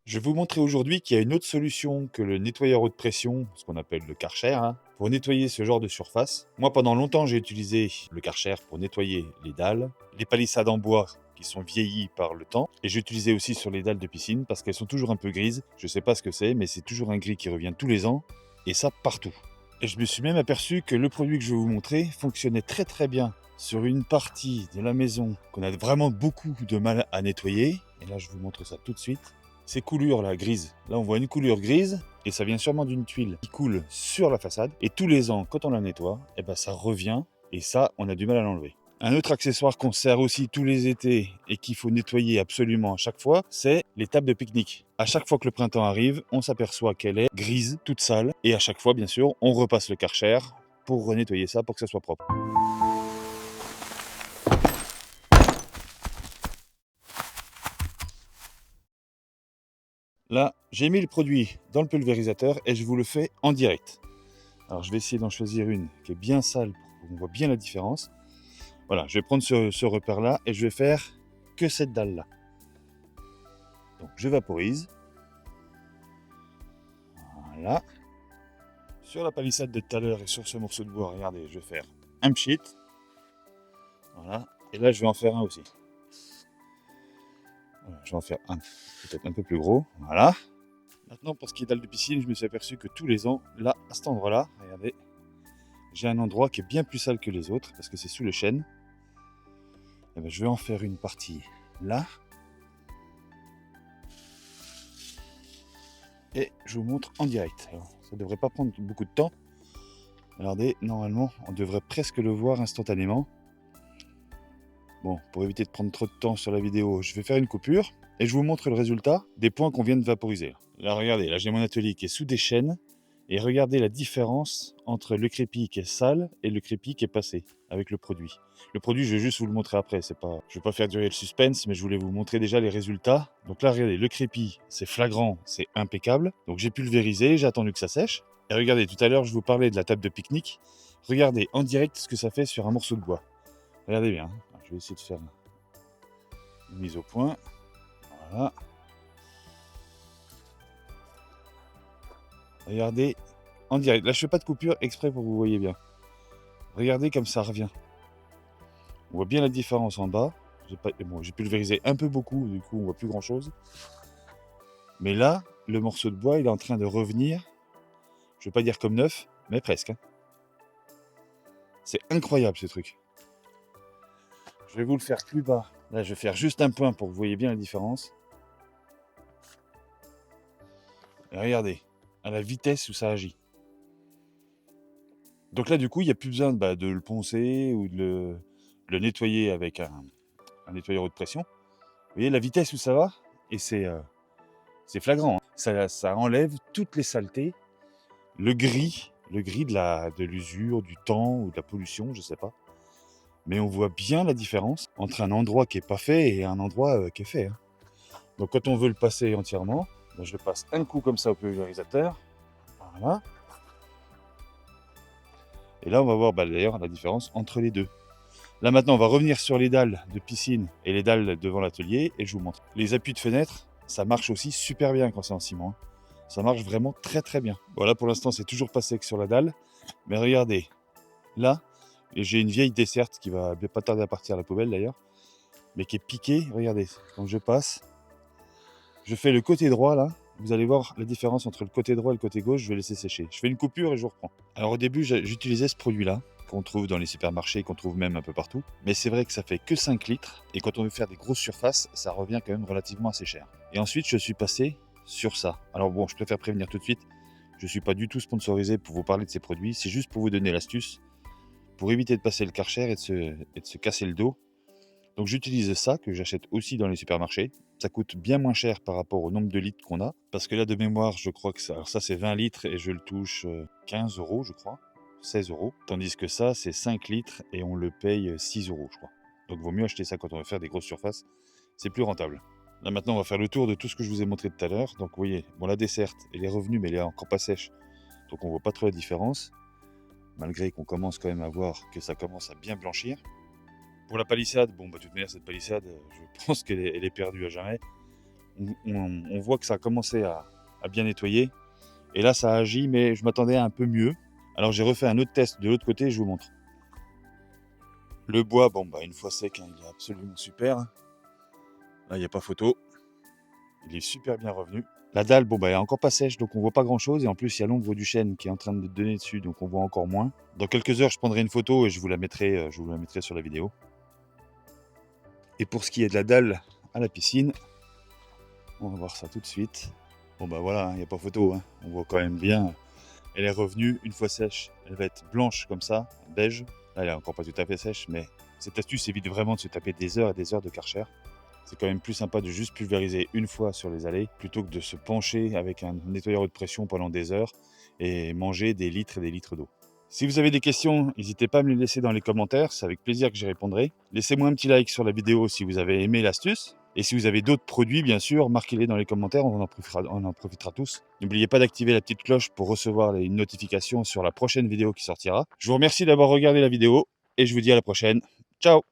Je vais vous montrer aujourd'hui qu'il y a une autre solution que le nettoyeur haute pression, ce qu'on appelle le Karcher, hein, pour nettoyer ce genre de surface. Moi, pendant longtemps, j'ai utilisé le Karcher pour nettoyer les dalles, les palissades en bois qui sont vieillies par le temps, et j'utilisais aussi sur les dalles de piscine parce qu'elles sont toujours un peu grises. Je ne sais pas ce que c'est, mais c'est toujours un gris qui revient tous les ans, et ça partout. Et je me suis même aperçu que le produit que je vais vous montrer fonctionnait très très bien sur une partie de la maison qu'on a vraiment beaucoup de mal à nettoyer. Et là, je vous montre ça tout de suite. Ces coulures là grises, là on voit une coulure grise et ça vient sûrement d'une tuile qui coule sur la façade. Et tous les ans, quand on la nettoie, eh ben, ça revient et ça, on a du mal à l'enlever. Un autre accessoire qu'on sert aussi tous les étés et qu'il faut nettoyer absolument à chaque fois, c'est les tables de pique-nique. À chaque fois que le printemps arrive, on s'aperçoit qu'elle est grise, toute sale. Et à chaque fois, bien sûr, on repasse le Karcher pour renettoyer ça pour que ça soit propre. Là, j'ai mis le produit dans le pulvérisateur et je vous le fais en direct. Alors je vais essayer d'en choisir une qui est bien sale pour qu'on voit bien la différence. Voilà, je vais prendre ce repère-là et je vais faire que cette dalle-là. Donc je vaporise. Voilà. Sur la palissade de tout à l'heure et sur ce morceau de bois, regardez, je vais faire un pchit. Voilà. Et là, je vais en faire un aussi. Voilà, je vais en faire un, peut-être un peu plus gros. Voilà. Maintenant, pour ce qui est dalle de piscine, je me suis aperçu que tous les ans, là, à cet endroit-là, regardez, j'ai un endroit qui est bien plus sale que les autres parce que c'est sous le chêne. Et ben, je vais en faire une partie là. Et je vous montre en direct. Alors, ça ne devrait pas prendre beaucoup de temps. Regardez, normalement, on devrait presque le voir instantanément. Bon, pour éviter de prendre trop de temps sur la vidéo, je vais faire une coupure et je vous montre le résultat des points qu'on vient de vaporiser. Là, regardez, là j'ai mon atelier qui est sous des chênes et regardez la différence entre le crépi qui est sale et le crépi qui est passé avec le produit. Le produit, je vais juste vous le montrer après. Je ne vais pas faire durer le suspense, mais je voulais vous montrer déjà les résultats. Donc là, regardez, le crépi, c'est flagrant, c'est impeccable. Donc j'ai pulvérisé, j'ai attendu que ça sèche. Et regardez, tout à l'heure, je vous parlais de la table de pique-nique. Regardez en direct ce que ça fait sur un morceau de bois. Regardez bien. Je vais essayer de faire une mise au point. Voilà. Regardez en direct. Là, je fais pas de coupure exprès pour que vous voyez bien. Regardez comme ça revient. On voit bien la différence en bas. J'ai pulvérisé un peu beaucoup, du coup, on voit plus grand chose. Mais là, le morceau de bois, il est en train de revenir. Je vais pas dire comme neuf, mais presque. C'est incroyable ce truc. Je vais vous le faire plus bas. Là, je vais faire juste un point pour que vous voyez bien la différence. Et regardez, à la vitesse où ça agit. Donc là, du coup, il n'y a plus besoin de le poncer ou de le nettoyer avec un nettoyeur haute pression. Vous voyez la vitesse où ça va? Et c'est flagrant, hein. Ça enlève toutes les saletés, le gris de l'usure, du temps ou de la pollution, je sais pas. Mais on voit bien la différence entre un endroit qui n'est pas fait et un endroit qui est fait, hein. Donc quand on veut le passer entièrement, je le passe un coup comme ça au pulvérisateur. Voilà. Et là, on va voir d'ailleurs la différence entre les deux. Là maintenant, on va revenir sur les dalles de piscine et les dalles devant l'atelier et je vous montre. Les appuis de fenêtre, ça marche aussi super bien quand c'est en ciment, hein. Ça marche vraiment très très bien. Voilà, pour l'instant, c'est toujours pas sec sur la dalle. Mais regardez, là, j'ai une vieille desserte qui va pas tarder à partir à la poubelle d'ailleurs, mais qui est piquée. Regardez, quand je passe, je fais le côté droit là. Vous allez voir la différence entre le côté droit et le côté gauche. Je vais laisser sécher. Je fais une coupure et je reprends. Alors au début, j'utilisais ce produit-là qu'on trouve dans les supermarchés, qu'on trouve même un peu partout. Mais c'est vrai que ça fait que 5 litres. Et quand on veut faire des grosses surfaces, ça revient quand même relativement assez cher. Et ensuite, je suis passé sur ça. Alors bon, je préfère prévenir tout de suite. Je ne suis pas du tout sponsorisé pour vous parler de ces produits. C'est juste pour vous donner l'astuce. Pour éviter de passer le Karcher et de se casser le dos. Donc j'utilise ça, que j'achète aussi dans les supermarchés. Ça coûte bien moins cher par rapport au nombre de litres qu'on a. Parce que là, de mémoire, je crois que ça, alors ça c'est 20 litres et je le touche 15 euros, je crois. 16 euros. Tandis que ça, c'est 5 litres et on le paye 6 euros, je crois. Donc vaut mieux acheter ça quand on veut faire des grosses surfaces. C'est plus rentable. Là maintenant, on va faire le tour de tout ce que je vous ai montré tout à l'heure. Donc vous voyez, bon, la desserte, elle est revenue, mais elle est encore pas sèche. Donc on voit pas trop la différence. Malgré qu'on commence quand même à voir que ça commence à bien blanchir. Pour la palissade, bon, de toute manière, cette palissade, je pense qu'elle est perdue à jamais. on voit que ça a commencé à bien nettoyer. Et là, ça agit, mais je m'attendais à un peu mieux. Alors j'ai refait un autre test de l'autre côté, je vous montre. Le bois, bon, bah, une fois sec, hein, il est absolument super. Là, il n'y a pas photo. Il est super bien revenu. La dalle, bon, bah, elle est encore pas sèche, donc on voit pas grand chose. Et en plus, il y a l'ombre du chêne qui est en train de donner dessus, donc on voit encore moins. Dans quelques heures, je prendrai une photo et je vous la mettrai sur la vidéo. Et pour ce qui est de la dalle à la piscine, on va voir ça tout de suite. Bon, bah voilà, il n'y a pas photo, hein. On voit quand même bien. Elle est revenue, une fois sèche, elle va être blanche comme ça, beige. Là, elle est encore pas tout à fait sèche, mais cette astuce évite vraiment de se taper des heures et des heures de Karcher. C'est quand même plus sympa de juste pulvériser une fois sur les allées plutôt que de se pencher avec un nettoyeur haute pression pendant des heures et manger des litres et des litres d'eau. Si vous avez des questions, n'hésitez pas à me les laisser dans les commentaires, c'est avec plaisir que j'y répondrai. Laissez-moi un petit like sur la vidéo si vous avez aimé l'astuce. Et si vous avez d'autres produits, bien sûr, marquez-les dans les commentaires, on en profitera tous. N'oubliez pas d'activer la petite cloche pour recevoir une notification sur la prochaine vidéo qui sortira. Je vous remercie d'avoir regardé la vidéo et je vous dis à la prochaine. Ciao!